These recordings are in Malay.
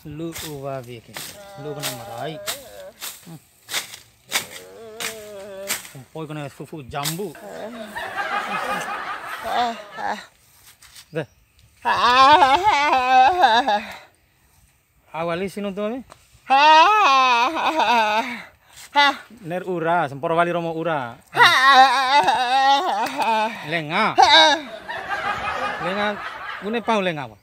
Lu uwa veke, lu kena marai. Kumpul kena fufu jambu. Deh. Awali sinu tu kami. Ner ura, sempor wali romo ura. Lenga. Lenga, gune pau lenga apa?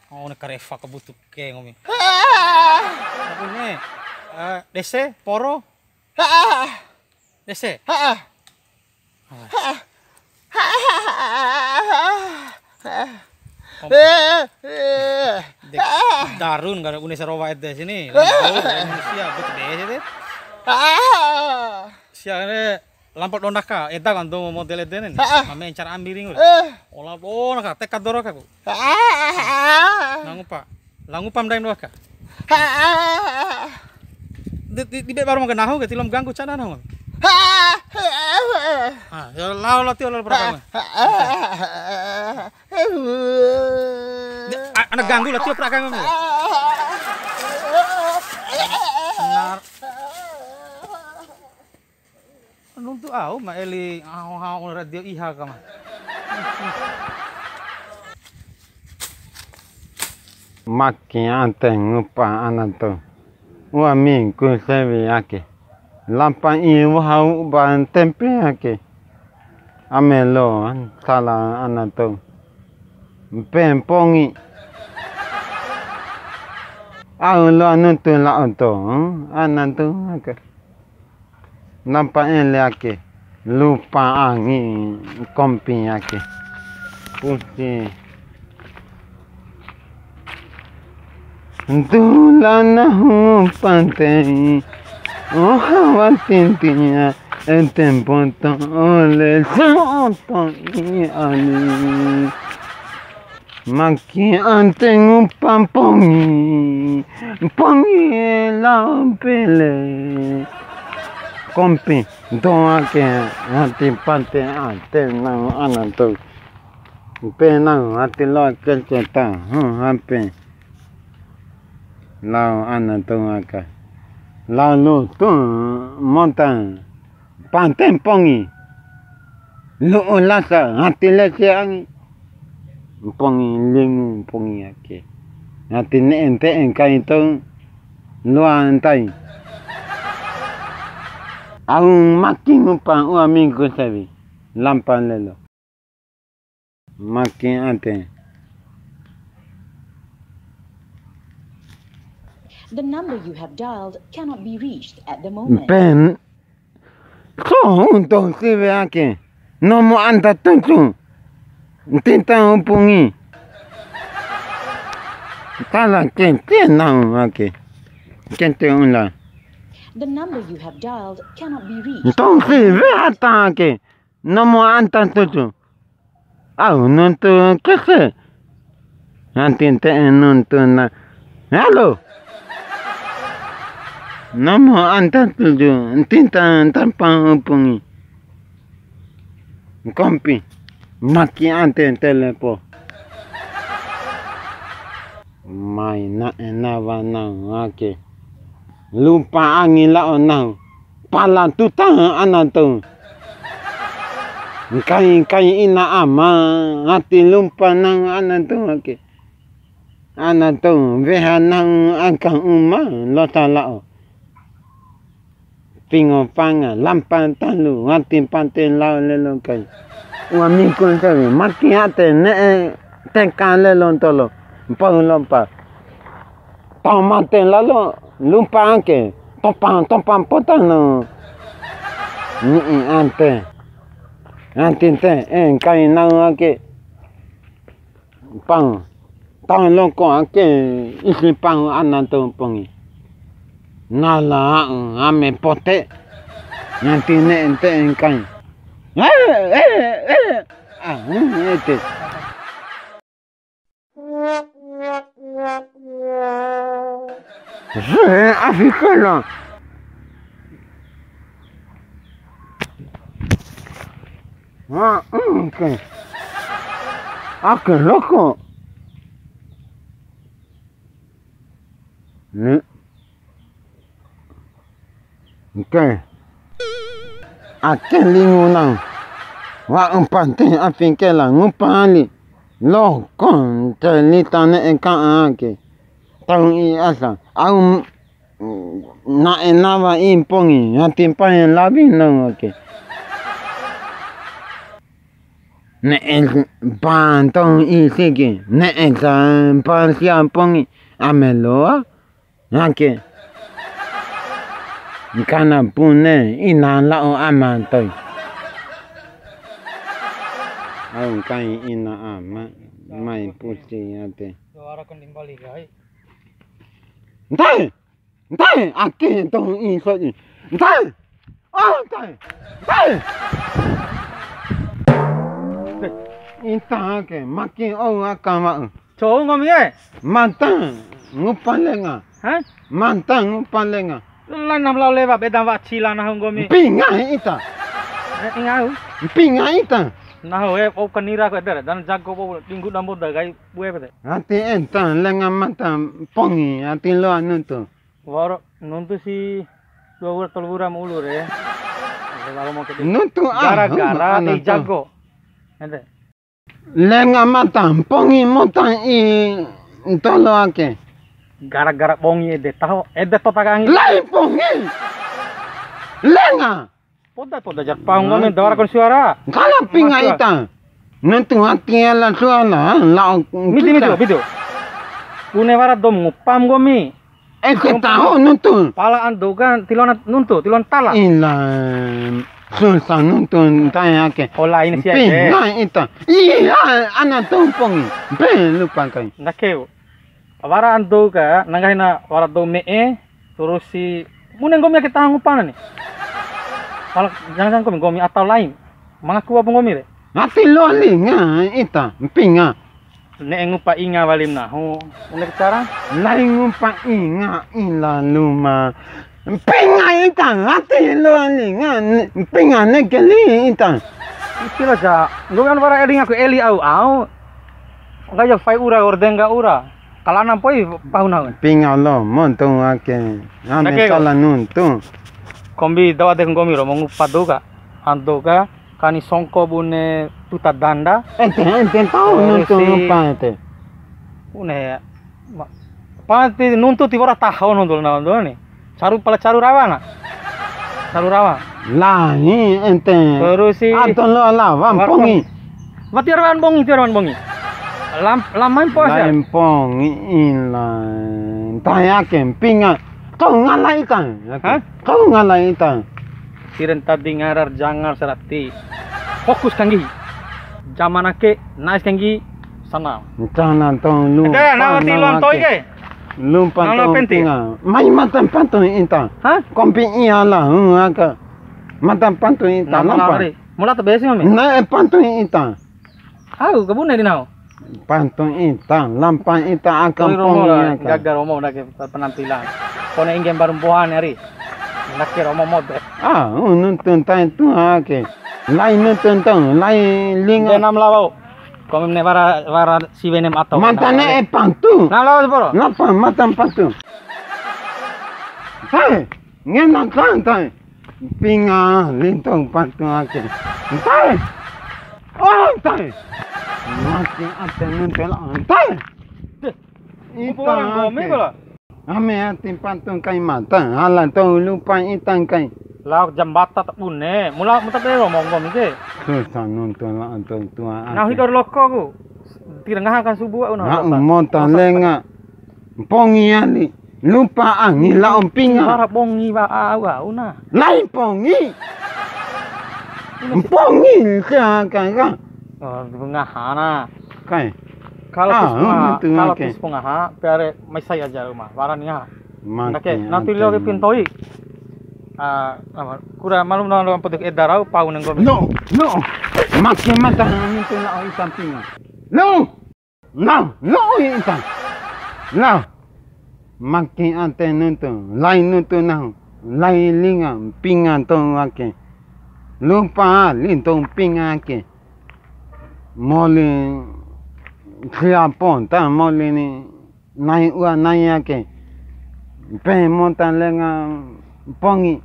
Oh, nak kareva kebutuh ke ngomi. Aku ni, dese, poro, dese. Darun kalau punya serowa itu sini. Manusia betul deh deh. Siapa lampat dondaka, eta kan tuh model itu nih. Mame cara ambiring udah. Olah, nak tekad dorok aku. Langu pam daim doaka. Di baru mau kenahu, ketilom ganggu cana nahu. Ya lau latih olah perkara. Anak ganggu latih perkara. Benar. Nuntu au ma eli au radio iha kama. Makin ngupa anato. Wa minggu sevi ake. Lampan iu hau ban tempe ake. Amelo sala anato. Pempongi. Au lo anuntu la onto. Anato ake. Nampaknya lagi lupa angin kompi lagi putih dulanahu pantai oh hawatintinya tempoto oleh soto ali maki anteng pampongi pongi lampele kompi doa ke hati pante ate nang anato penang hati lo kelceta hampe lao anato aka lalu tu montan pante pongi lu lasa hati lese angi pongi lingu pongi ake hati ne ente engkai tu luan tai Ang makin upang minggu sabi lampan lelo makin ate. The number you have dialed cannot be reached at the moment. Ben, kau untuk si ake, nomo anta tuntung, tinta hubungi. Kalau kente nang ake, kente ulah. The number you have dialed cannot be reached. Tong si ata ake, nomo anta tuntung. Au nuntu kese, nanti nuntu na. Halo. Nomo anta tuntung, tinta tanpa hubungi. Kompi, maki ante telepo. Mai na wana ake. Lupa angin la onang pala tu tang anato kai ina ama hati lupa nang anato ake ana tu vehanang angkang uma lota lao pingo panga lampan talu ngatin panten lao lelong kai wa mingkun sabe maki ate ne tekan lelong tolo pang lompa tau maten lalo lumpa anke topang potano ni ante te kai nang ake pang tang loko ake isi pang anato pongi nala ame pote nanti ne ente kai ete africano okay. Qué loco. Okay. Aquel lingunang. Wa umpante afinkela ngupali. Lo con te litane eka ake. Tang I asa. Au na enava impongi. Atimpa en labi nang okay. Ne pantong isiki ne exam parsiam pongi ameloa anche kana pune ina lao amantoi au kai ina ama mai pusti ate Suara kan timbali gai. Ntai ake tong iso ntai Ita ke makin akama. Cowok ngomi Mantang ngupalenga. Hah? Mantang ngupalenga. Lan nam lau leva bedam wa cila nah ngomi. Pinga ita. Ingau. Pinga ita. Nah o kanira ko der dan jago po tinggu dambo da gai bue pete. Ati enta lenga mata pongi ati lo anuntu. Waro nuntu si 2 tolbura mulur ya. Kalau mau ke Nuntu gara-gara di jago. Ente. Lenga mata pongi mota I tolo ake. Gara-gara pongi ede tahu ede to tagangi. Lai pongi. Lenga. Poda jar paung ngomi dawara kon suara. Kalau pinga ita. Nuntu hati ala suala la. Mitu. Pune wara dom ngupam gomi. Eke tahu nuntu. Pala ando kan tilon tala. Ila susah nuntu tanya ke. Ola ini siapa? Pinga ita. Iya anak tumpongi. Lupa kai. Nakeu. Wara ando ka nangahina wara do terus si muneng gomi kita ngupana nih. Pala jangan gomi atau lain. Mengaku apa gomi re? Ati loli nga ita pinga. Nek ngupa inga walim na. Unek cara? Lain ngupa inga ila luma. Pinga ita ati loli nga pinga nekeli ita. Itila ja. Gomi wara eling aku eli au. Gaya fai ura orden ga ura. Kalana poi pauna. Pinga lo montung ake. Ame sala nuntu. Kombi dawa de gomi ro mengupa doga. Andoga kani songko bune tuta danda. Ente tahu nuntu ngupa ente. Une pati nuntu tibora tahu nuntu na nih. Caru rawana. Caru rawa. Lahi ente. Terus si Aton lo ala wampongi. Mati rawan bongi. Lamain po ya. Lain pongi ila. Tanya kempinga. Kau ngalai kan? Hah? Kau ngalai kan? Siren tadi ngarar jangar serati. Fokus kanggi. Zaman ake nice kanggi sana. Jangan tong lupa. Ada nama tiluan toy ke? Lupa tong pinga. Mai matan pantun inta. Hah? Kompi iyalah aka. Matan pantun inta lampa. Mula tu besi mami. Na pantun inta. Aku kebun di nau. Pantun inta lampa inta akan pongi. Gagal romo dah ke penampilan. Kone ingin barumpuan hari. Nak ke romo mode. Nuntun tay tu ake. Lain nuntun tong, lain linga. Enam lawau. Kami ne wara si venem atau. Mantane pantu. Enam lawau seporo. Napa matan pantu. Tay, ngena kan tay. Pinga lintong pantu ake. Tay. Tay. Mati ate nuntel tay. Orang gomi pula. Ame hati pantung kai mata. Halan tau lupa itang kai. Lah jambata tak pune. Mula muta pero ngomong ke. Susah nonton lah untuk tua. Nah hidor loko ku. Tirengah kan subuh aku Nak monta lenga. Pongi ali. Lupa angin la ompinga. Para bongi ba au na. Lai pongi. Pongi ka ka. Oh, ngahana. Kai. Kalau kalau tis pengaha, pare mai saya aja rumah. Warania. Oke, nanti lo ke pintoi. Kura malum na lo petuk edarau pau nang gomi. No. Makin mata itu la oi sampinga. No. Itang. No. Makin ante nuntu, lain nuntu nah. Lain linga pingan tong wake. Lupa lintong pingan ke. Mole Kriapon ta mole ni nai ua nai ake pe montan lenga pongi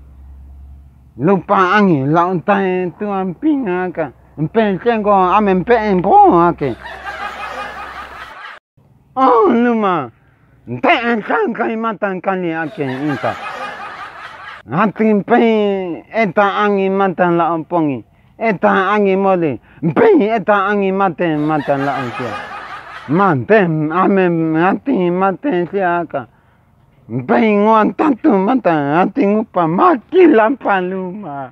lupa angi laun tai tuan pinga ka pe cengko amen pe po ake oh luma te kan kai matan kali ake inta hatin pe eta angi matan laun pongi eta angi mole pe eta angi matan laun kia Mantem, ame mati matem siaka. Penguan tantu mata ati ngupa maki lampaluma.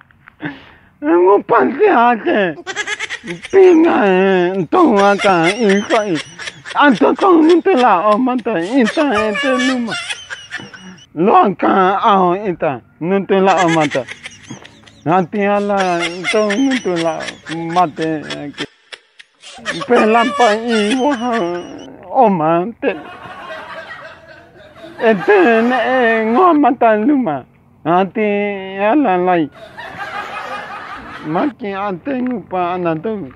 Ngupa siake. Pinga tonga ka ikoi. Anto tong nutela o mata ita ete luma. Loka ao ita nutela o mata. Ati ala tong nutela mate. Pelampa iwa omante etene ngomata luma ati ala lai maki ate ngupa anatomi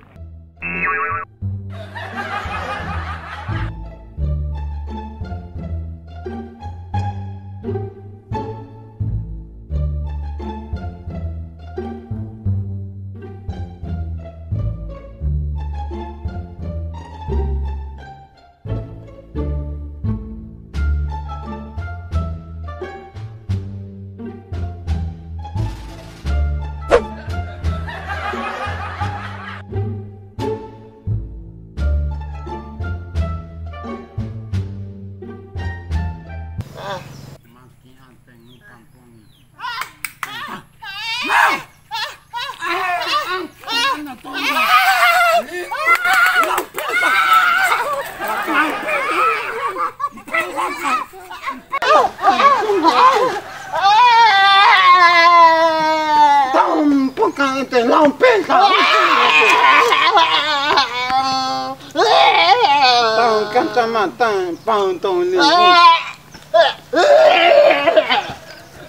Kacamata pantong ni.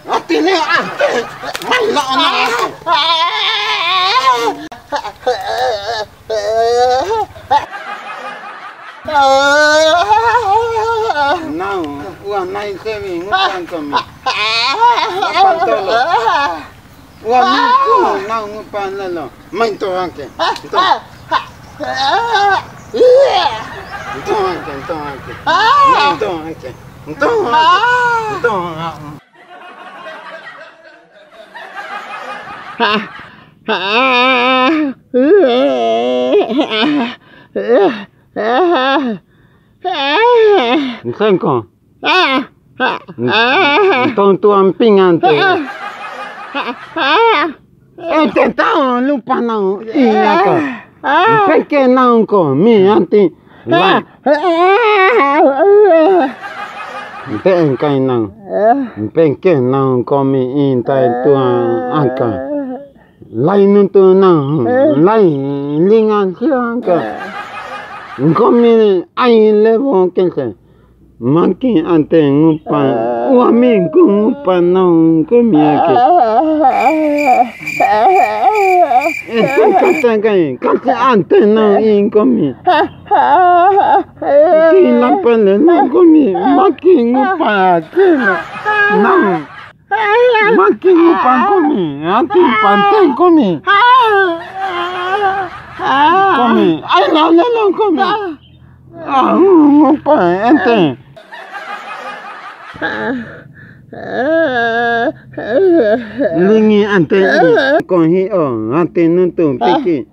Ati ni ate. Mala na. Now, uang naik semi ngutang kami. Pantolo. Uang niku now ngupan lalo. Main tu angke. Sengko. Tuan pingan tu. Tahu lupa nau. Iya ko. Peke nau ko mi anti. Peke nau. Peke nau ko mi intai tuan angka. Lain tu nau. Lain lingan siangka. Kami ai levo kense. Maki ante ngupa. Wami ngupa nau kami ake. Itu kata kai. Kata ante nau in kami. Kila pale nau kami. Maki ngupa ake nau. Maki ngupa kami. Ante pantai kami. Kami. Ay, la kami. Ngupa ente. Lingi ante kon hi o ante nuntung piki.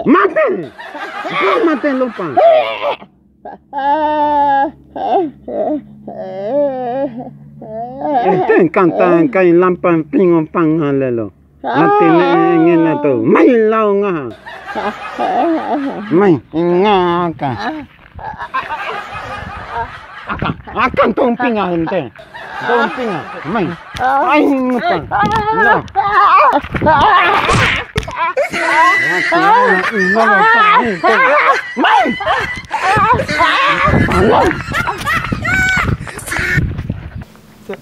Mate! Kau mate lupa. Itu kanta kai lampan pingon pangan lelo. Mate ngena tu. Mai lau ngah. Mai ngaka. Akan tong pingan ente. Tong pingan. Mai. Ai ngutang. No.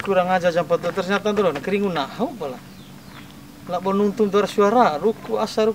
Kurang aja jam 4 ternyata tuh keringun nahu pala. Lah mau nuntun suara ruku asa.